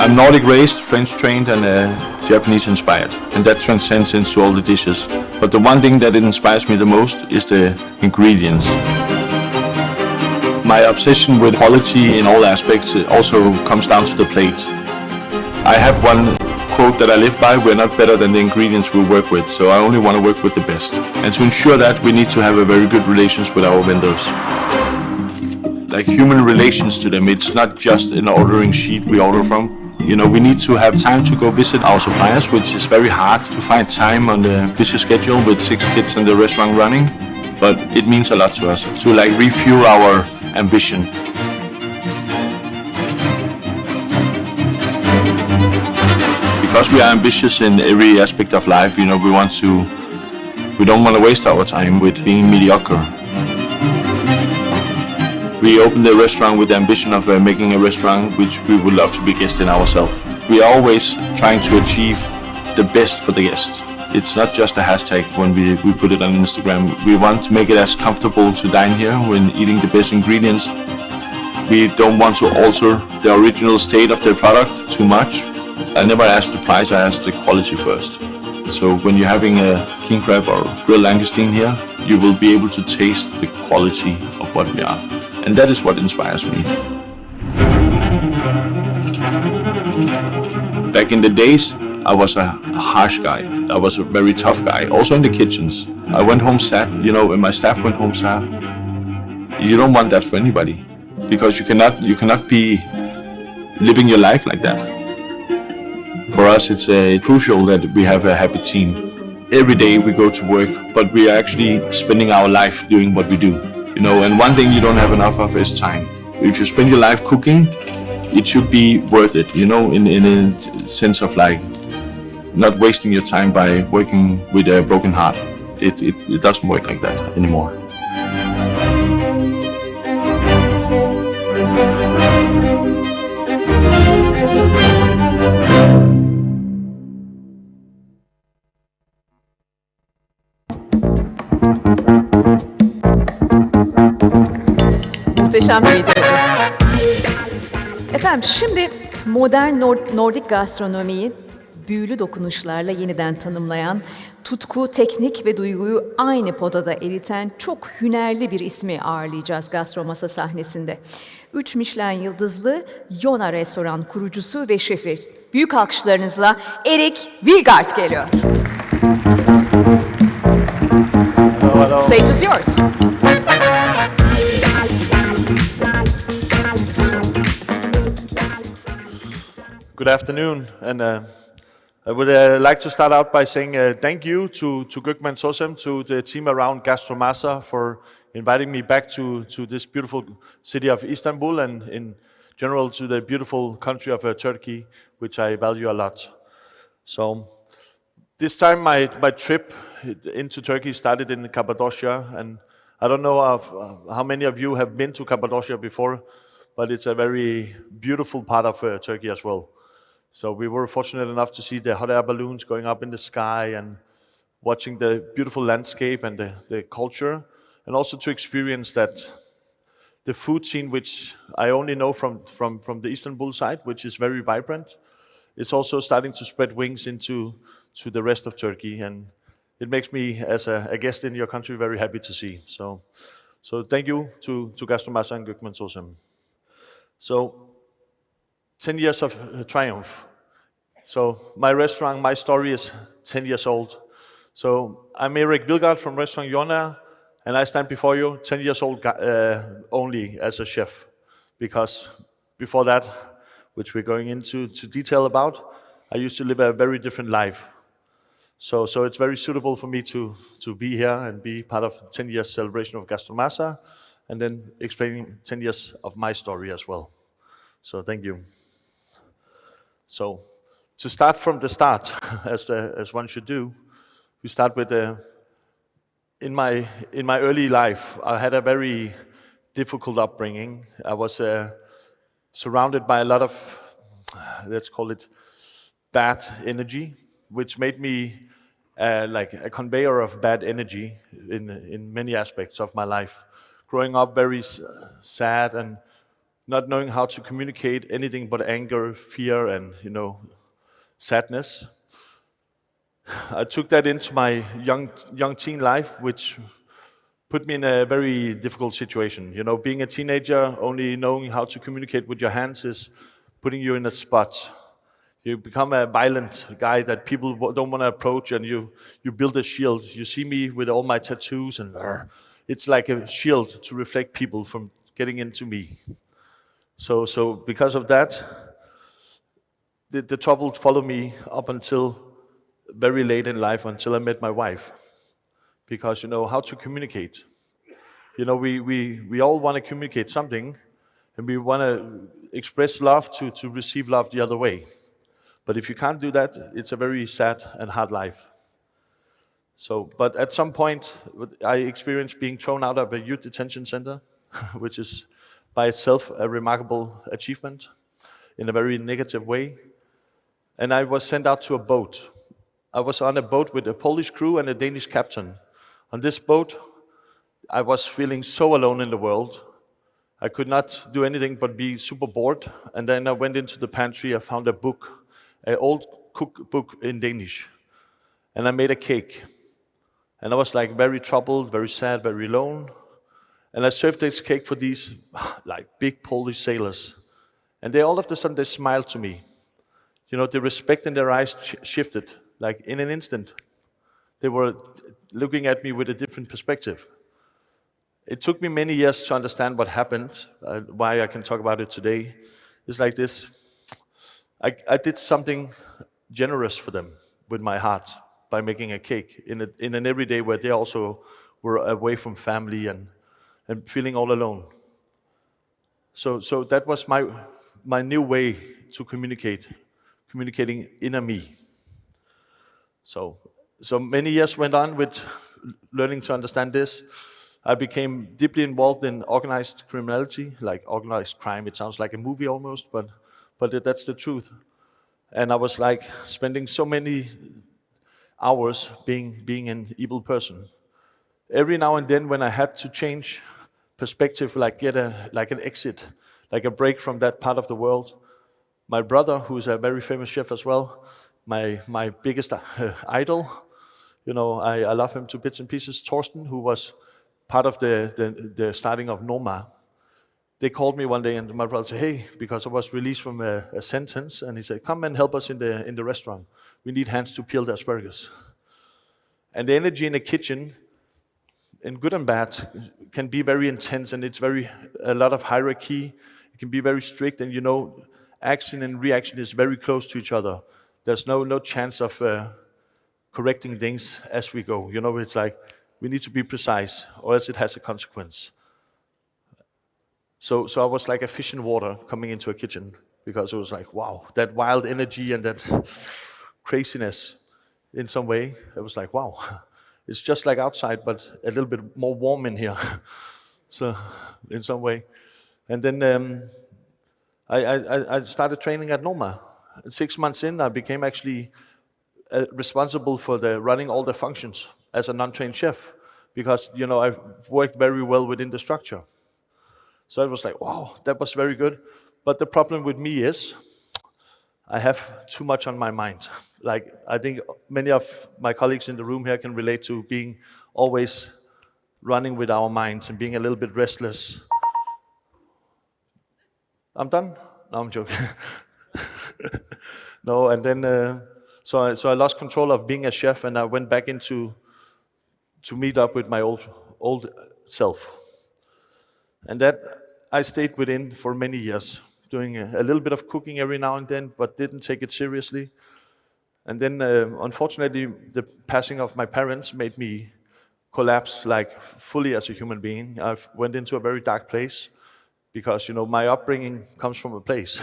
I'm Nordic raised, French trained and Japanese inspired, and that transcends into all the dishes. But the one thing that inspires me the most is the ingredients. My obsession with quality in all aspects also comes down to the plate. I have one quote that I live by: we're not better than the ingredients we work with, so I only want to work with the best. And to ensure that, we need to have a very good relations with our vendors. Like human relations to them, it's not just an ordering sheet we order from. You know, we need to have time to go visit our suppliers, which is very hard to find time on the busy schedule with 6 kids and the restaurant running. But it means a lot to us to like refuel our ambition. Because we are ambitious in every aspect of life, you know, we don't want to waste our time with being mediocre. We opened the restaurant with the ambition of making a restaurant which we would love to be guests in ourselves. We are always trying to achieve the best for the guest. It's not just a hashtag when we put it on Instagram. We want to make it as comfortable to dine here when eating the best ingredients. We don't want to alter the original state of the product too much. I never ask the price, I ask the quality first. So when you're having a king crab or grilled langoustine here, you will be able to taste the quality of what we are. And that is what inspires me. Back in the days, I was a harsh guy. I was a very tough guy, also in the kitchens. I went home sad, you know, and my staff went home sad. You don't want that for anybody, because you cannot be living your life like that. For us, it's crucial that we have a happy team. Every day we go to work, but we are actually spending our life doing what we do. You know, and one thing you don't have enough of is time. If you spend your life cooking, it should be worth it, you know, in a sense of like not wasting your time by working with a broken heart. It doesn't work like that anymore. Muhteşem bir videoydu. Efendim şimdi modern Nordik gastronomiyi büyülü dokunuşlarla yeniden tanımlayan, tutku, teknik ve duyguyu aynı podada eriten çok hünerli bir ismi ağırlayacağız Gastromasa sahnesinde. 3 Michelin yıldızlı Yona restoran kurucusu ve şefi. Büyük alkışlarınızla Eric Vildgaard geliyor. Stage is yours. Good afternoon, and I would like to start out by saying thank you to Gökmen Sosem, to the team around Gastromasa for inviting me back to this beautiful city of Istanbul and in general to the beautiful country of Turkey, which I value a lot. So this time my trip into Turkey started in Cappadocia, and I don't know how many of you have been to Cappadocia before, but it's a very beautiful part of Turkey as well. So we were fortunate enough to see the hot air balloons going up in the sky and watching the beautiful landscape and the culture, and also to experience that the food scene, which I only know from the Istanbul side, which is very vibrant. It's also starting to spread wings into the rest of Turkey, and it makes me, as a guest in your country, very happy to see. So thank you to Gastromasa and Gökmen Sosem. So 10 years of triumph. So my restaurant, my story is 10 years old. So I'm Eric Vildgaard from restaurant Jordnæ'nin, and I stand before you 10 years old only as a chef. Because before that, which we're going into detail about, I used to live a very different life. So it's very suitable for me to be here and be part of 10 years celebration of Gastromasa, and then explaining 10 years of my story as well. So thank you. So to start from the start, as one should do, we start with in my early life, I had a very difficult upbringing. I was surrounded by a lot of, let's call it, bad energy, which made me like a conveyor of bad energy in many aspects of my life. Growing up very sad and not knowing how to communicate anything but anger, fear, and sadness. I took that into my young teen life, which put me in a very difficult situation. Being a teenager, only knowing how to communicate with your hands is putting you in a spot. You become a violent guy that people don't want to approach, and you build a shield. You see me with all my tattoos, and it's like a shield to reflect people from getting into me. So because of that, the trouble followed me up until very late in life, until I met my wife. Because how to communicate. We all want to communicate something, and we want to express love to receive love the other way. But if you can't do that, it's a very sad and hard life. But at some point, I experienced being thrown out of a youth detention center, which is by itself a remarkable achievement in a very negative way. And I was sent out to a boat. I was on a boat with a Polish crew and a Danish captain. On this boat, I was feeling so alone in the world. I could not do anything but be super bored. And then I went into the pantry. I found a book, an old cookbook in Danish. And I made a cake. And I was very troubled, very sad, very alone. And I served this cake for these big Polish sailors. And they all of a sudden, they smiled to me. The respect in their eyes shifted, in an instant. They were looking at me with a different perspective. It took me many years to understand what happened, why I can talk about it today. It's like this. I did something generous for them with my heart by making a cake in an everyday where they also were away from family and feeling all alone. So that was my new way to communicating inner me. So many years went on with learning to understand this. I became deeply involved in organized criminality, like organized crime. It sounds like a movie almost, but that's the truth. And I was spending so many hours being an evil person. Every now and then when I had to change perspective, get an exit, a break from that part of the world, my brother, who's a very famous chef as well, my biggest idol, I love him to bits and pieces, Torsten, who was part of the starting of Norma. They called me one day, and my brother said, "Hey," because I was released from a sentence, and he said, "Come and help us in the restaurant. We need hands to peel the asparagus." And the energy in the kitchen, in good and bad, can be very intense, and it's a lot of hierarchy. It can be very strict, and action and reaction is very close to each other. There's no chance of correcting things as we go. It's we need to be precise, or else it has a consequence. So I was like a fish in water coming into a kitchen, because it was wow, that wild energy and that craziness in some way. It was wow, it's just like outside, but a little bit more warm in here. So in some way. And then I started training at Norma. 6 months in, I became actually responsible for running all the functions as a non-trained chef, because I've worked very well within the structure. So I was wow, that was very good. But the problem with me is I have too much on my mind. I think many of my colleagues in the room here can relate to being always running with our minds and being a little bit restless. I'm done? No, I'm joking. No, and then so I lost control of being a chef, and I went back to meet up with my old self. And that I stayed within for many years, doing a little bit of cooking every now and then, but didn't take it seriously. And then, unfortunately, the passing of my parents made me collapse fully as a human being. I went into a very dark place, because my upbringing comes from a place.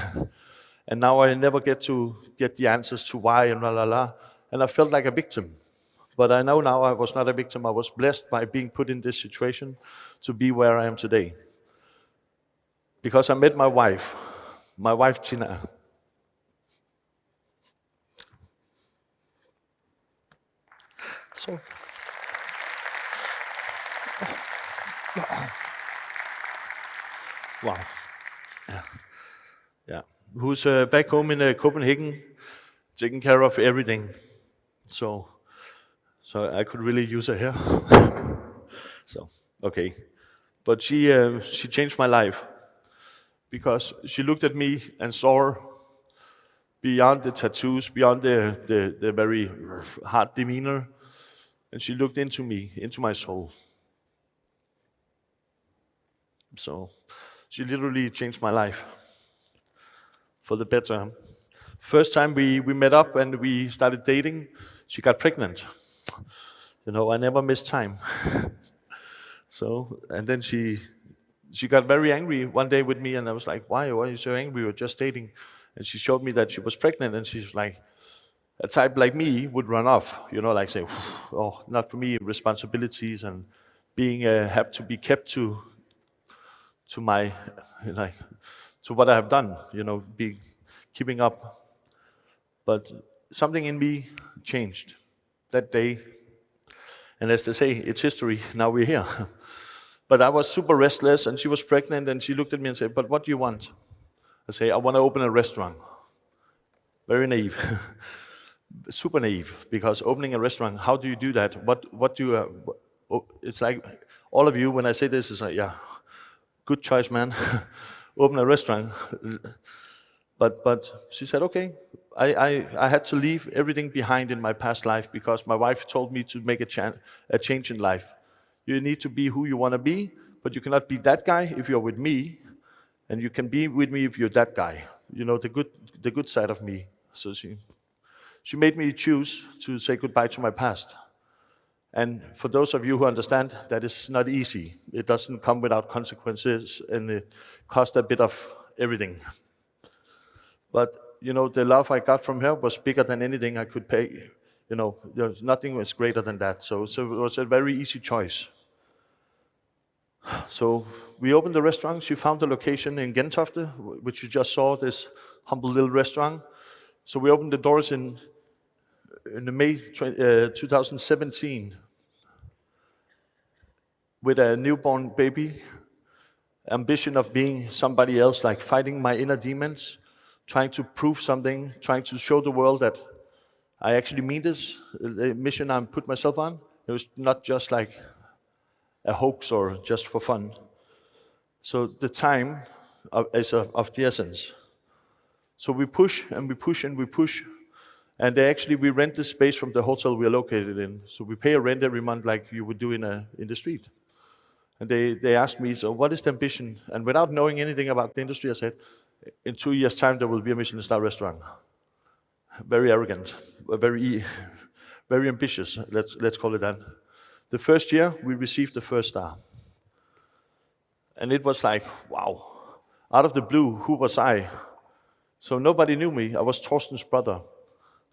And now I never get the answers to why and and I felt like a victim. But I know now I was not a victim. I was blessed by being put in this situation to be where I am today. Because I met my wife Tina. So, wow. Yeah, who's back home in Copenhagen, taking care of everything. So I could really use her here. So okay, but she changed my life because she looked at me and saw beyond the tattoos, beyond the very hard demeanor, and she looked into me, into my soul. So she literally changed my life for the better. First time we met up and we started dating, she got pregnant. You know, I never missed time. So, and then she got very angry one day with me, and I was like, why are you so angry? We were just dating. And she showed me that she was pregnant, and she's like, a type like me would run off, you know, like say, oh, not for me, responsibilities and being, have to be kept to my, like, to what I have done, you know, be keeping up. But something in me changed that day. And as they say, it's history, now we're here. But I was super restless, and she was pregnant, and she looked at me and said, but what do you want? I say, I want to open a restaurant. Very naive. Super naive, because opening a restaurant, how do you do that? What do you, it's like, all of you, when I say this, is like, yeah, good choice, man. Open a restaurant. But she said, okay. I had to leave everything behind in my past life because my wife told me to make a change in life. You need to be who you want to be, but you cannot be that guy if you're with me, and you can be with me if you're that guy. You know, the good side of me. So she made me choose to say goodbye to my past. And for those of you who understand, that is not easy. It doesn't come without consequences, and it costs a bit of everything. But, you know, the love I got from her was bigger than anything I could pay. You know, nothing was greater than that. So it was a very easy choice. So we opened the restaurant. She found the location in Gentofte, which you just saw, this humble little restaurant. So we opened the doors in May 2017 with a newborn baby, ambition of being somebody else, like fighting my inner demons, trying to prove something, trying to show the world that I actually mean this, the mission I put myself on. It was not just like a hoax or just for fun. So the time is of the essence. So we push and we push and we push. And we rent the space from the hotel we are located in. So we pay a rent every month like you would do in the street. And they asked me, so what is the ambition? And without knowing anything about the industry, I said, in 2 years' time, there will be a Michelin star restaurant. Very arrogant, very ambitious, let's call it that. The first year, we received the first star. And it was like, wow, out of the blue, who was I? So nobody knew me. I was Torsten's brother.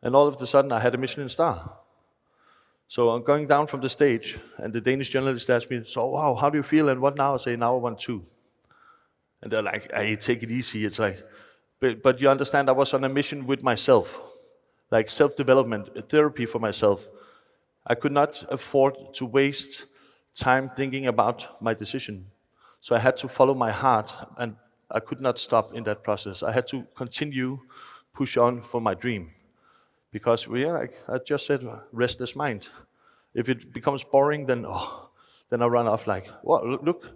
And all of a sudden, I had a Michelin star. So I'm going down from the stage, and the Danish journalist asked me, so wow, how do you feel, and what now? I say, now I want 2. And they're like, hey, take it easy. It's like, but you understand, I was on a mission with myself, like self-development, therapy for myself. I could not afford to waste time thinking about my decision. So I had to follow my heart, and I could not stop in that process. I had to continue, push on for my dream. Because like I just said, restless mind. If it becomes boring, then I run off like, well, look,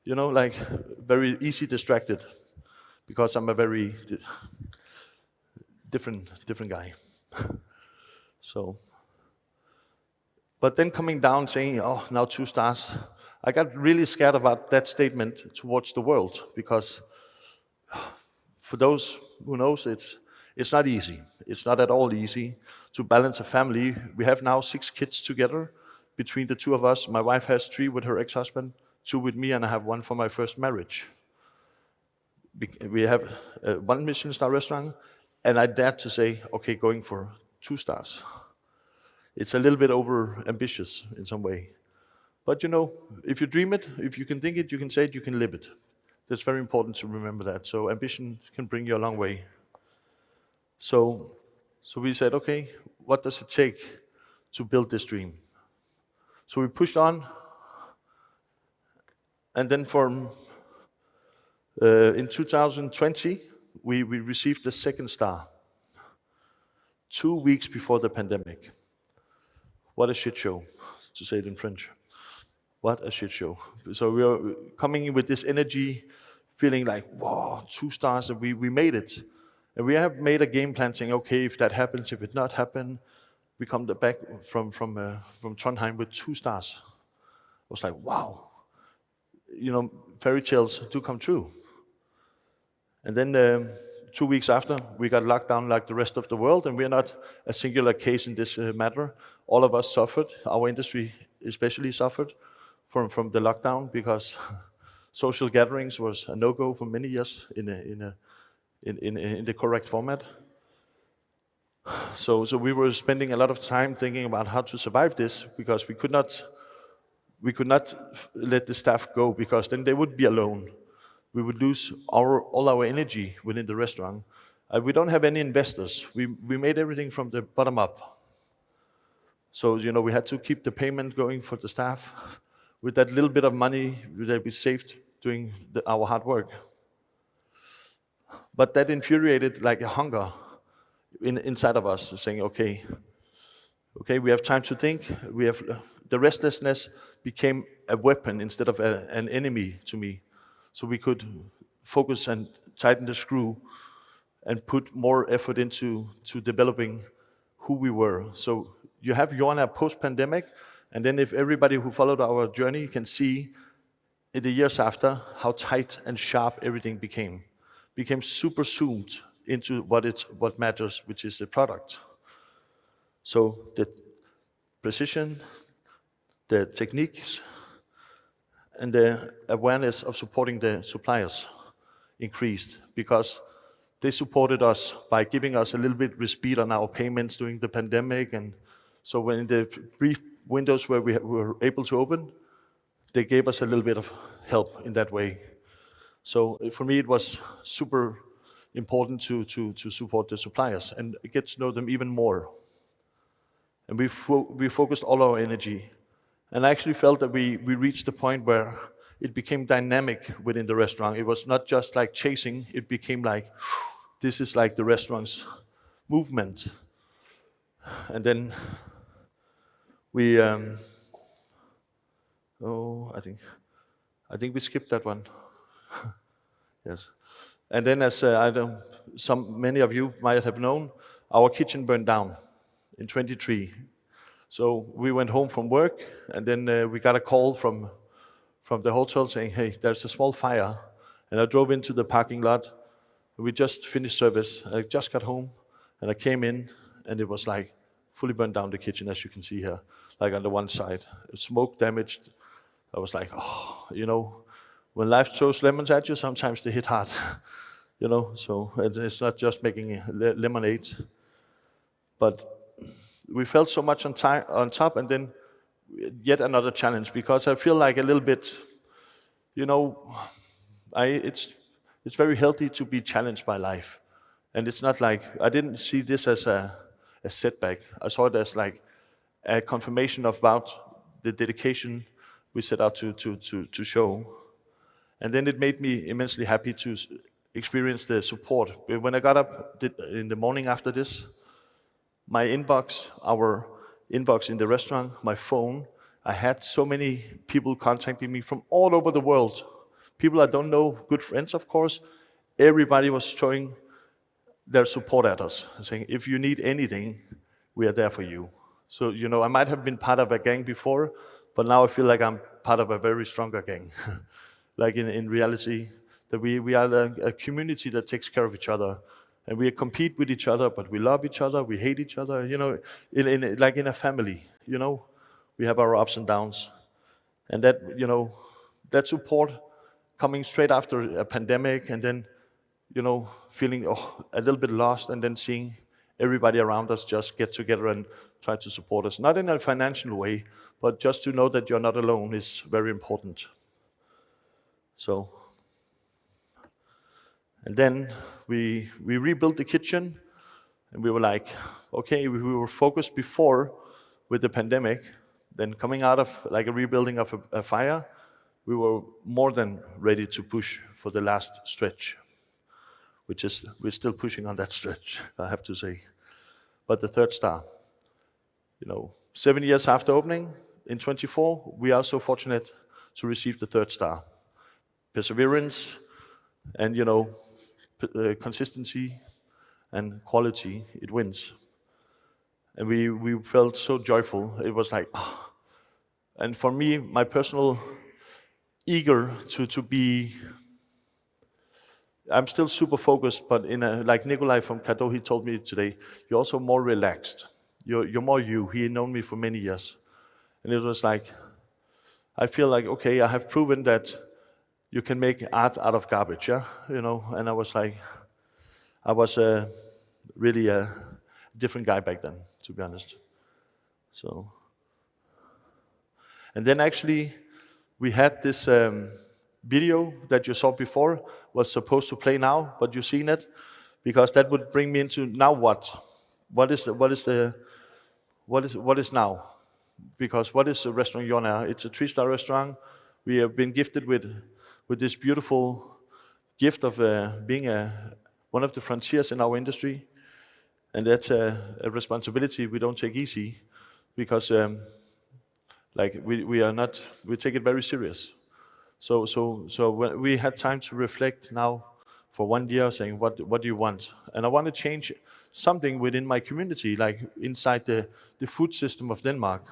you know, like very easy distracted, because I'm a very different guy. So, but then coming down saying, oh, now 2 stars, I got really scared about that statement towards the world, because for those who knows, it's not easy. It's not at all easy to balance a family. We have now 6 kids together between the 2 of us. My wife has 3 with her ex-husband, 2 with me, and I have 1 for my first marriage. We have 1 Michelin star restaurant, and I dared to say, okay, going for 2 stars. It's a little bit over ambitious in some way. But you know, if you dream it, if you can think it, you can say it, you can live it. That's very important to remember that. So ambition can bring you a long way. So we said, okay, what does it take to build this dream? So we pushed on, and then In 2020, we received the second star, 2 weeks before the pandemic. What a shit show, to say it in French. What a shit show. So we are coming in with this energy, feeling like, wow, 2 stars, and we made it. And we have made a game plan saying, okay, if that happens, if it not happen, we come back from Trondheim with 2 stars. I was like, wow, fairy tales do come true. And then 2 weeks after, we got locked down like the rest of the world, and we're not a singular case in this matter. All of us suffered. Our industry especially suffered from the lockdown because social gatherings was a no-go for many years in the correct format. So we were spending a lot of time thinking about how to survive this because we could not let the staff go because then they would be alone. We would lose all our energy within the restaurant. We don't have any investors. We made everything from the bottom up. So we had to keep the payment going for the staff with that little bit of money that we saved doing our hard work. But that infuriated like a hunger inside of us, saying, okay, we have time to think. We have the restlessness became a weapon instead of an enemy to me. So we could focus and tighten the screw and put more effort into developing who we were. So you have Jordnæ'nin post-pandemic, and then if everybody who followed our journey can see in the years after how tight and sharp everything became super zoomed into what matters, which is the product. So the precision, the techniques, and the awareness of supporting the suppliers increased because they supported us by giving us a little bit respite on our payments during the pandemic. And so when in the brief windows where we were able to open, they gave us a little bit of help in that way. So for me, it was super important to support the suppliers and get to know them even more. And we focused all our energy. And I actually felt that we reached the point where it became dynamic within the restaurant. It was not just like chasing, it became like, this is like the restaurant's movement. And then we, I think we skipped that one. Yes. And then as many of you might have known, our kitchen burned down in 23. So we went home from work, and then we got a call from the hotel saying, hey, there's a small fire. And I drove into the parking lot. We just finished service. I just got home, and I came in, and it was like fully burned down the kitchen, as you can see here, like on the one side. Smoke damaged. I was like, when life throws lemons at you, sometimes they hit hard. So it's not just making lemonade. But we felt so much on top, and then yet another challenge, because I feel like a little bit, it's very healthy to be challenged by life. And it's not like, I didn't see this as a setback. I saw it as like a confirmation about the dedication we set out to show. And then it made me immensely happy to experience the support. When I got up in the morning after this, my inbox, our inbox in the restaurant, my phone, I had so many people contacting me from all over the world. People I don't know, good friends, of course. Everybody was showing their support at us, saying, if you need anything, we are there for you. So, I might have been part of a gang before, but now I feel like I'm part of a very stronger gang. Like in reality, that we are a community that takes care of each other. And we compete with each other, but we love each other, we hate each other, like in a family, we have our ups and downs. And that, that support coming straight after a pandemic, and then, feeling a little bit lost, and then seeing everybody around us just get together and try to support us. Not in a financial way, but just to know that you're not alone is very important. So, and then we rebuilt the kitchen, and we were like, okay, we were focused before with the pandemic, then coming out of like a rebuilding of a fire, we were more than ready to push for the last stretch, which is, we're still pushing on that stretch, I have to say. But the third star, 7 years after opening, in 24, we are so fortunate to receive the third star. Perseverance and, consistency and quality, it wins. And we felt so joyful. It was like, oh. And for me, my personal eager to be, I'm still super focused, but like Nikolai from Cadeau, he told me today, you're also more relaxed. You're more you. He had known me for many years. And it was like, I feel like, okay, I have proven that you can make art out of garbage, yeah? And I was like, I was really a different guy back then, to be honest. So, and then actually, we had this video that you saw before, was supposed to play now, but you've seen it, because that would bring me into now what? What is now? Because what is a restaurant Jordnæ'nin? It's a 3-star restaurant. We have been gifted with this beautiful gift of being one of the frontiers in our industry, and that's a responsibility we don't take easy, because we take it very serious. So when we had time to reflect now for 1 year, saying what do you want? And I want to change something within my community, like inside the food system of Denmark.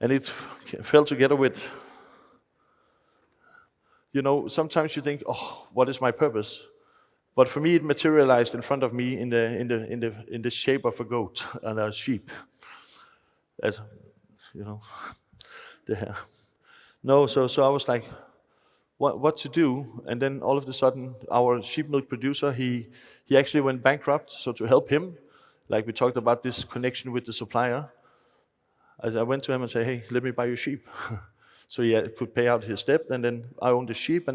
And it fell together with, sometimes you think, oh, what is my purpose? But for me, it materialized in front of me in the shape of a goat and a sheep. As there. No, so I was like, what to do? And then all of a sudden, our sheep milk producer, he actually went bankrupt. So to help him, like we talked about this connection with the supplier, I went to him and said, hey, let me buy your sheep. So he could pay out his debt, and then I owned the sheep,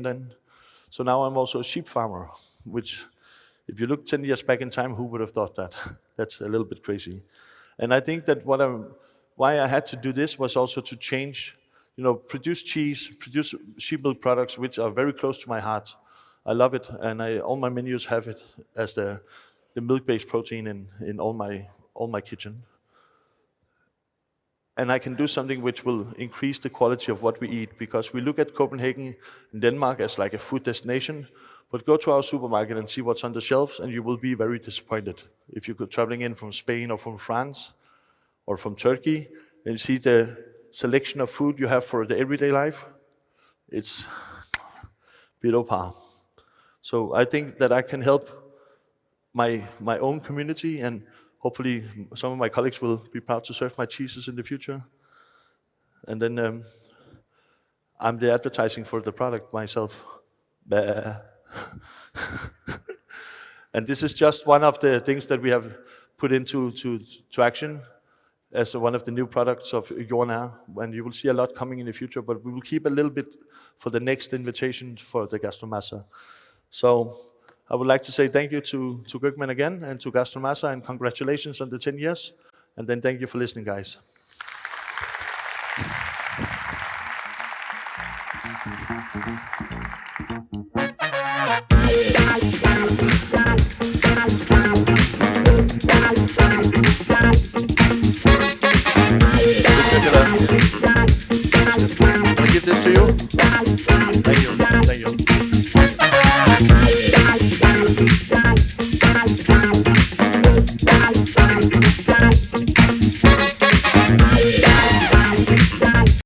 so now I'm also a sheep farmer, which, if you look 10 years back in time, who would have thought that? That's a little bit crazy. And I think that why I had to do this was also to change, produce cheese, produce sheep milk products, which are very close to my heart. I love it, and all my menus have it as the milk-based protein in all my kitchen. And I can do something which will increase the quality of what we eat, because we look at Copenhagen and Denmark as like a food destination, but go to our supermarket and see what's on the shelves, and you will be very disappointed. If you're traveling in from Spain or from France or from Turkey, and you see the selection of food you have for the everyday life, it's below par. So I think that I can help my own community, and hopefully some of my colleagues will be proud to serve my cheeses in the future. And then I'm the advertising for the product myself. And this is just one of the things that we have put into action as one of the new products of Jordnæ'nin. And you will see a lot coming in the future, but we will keep a little bit for the next invitation for the Gastromasa. So I would like to say thank you to Gökmen again, and to Gastromasa, and congratulations on the 10 years. And then thank you for listening, guys. Thank you.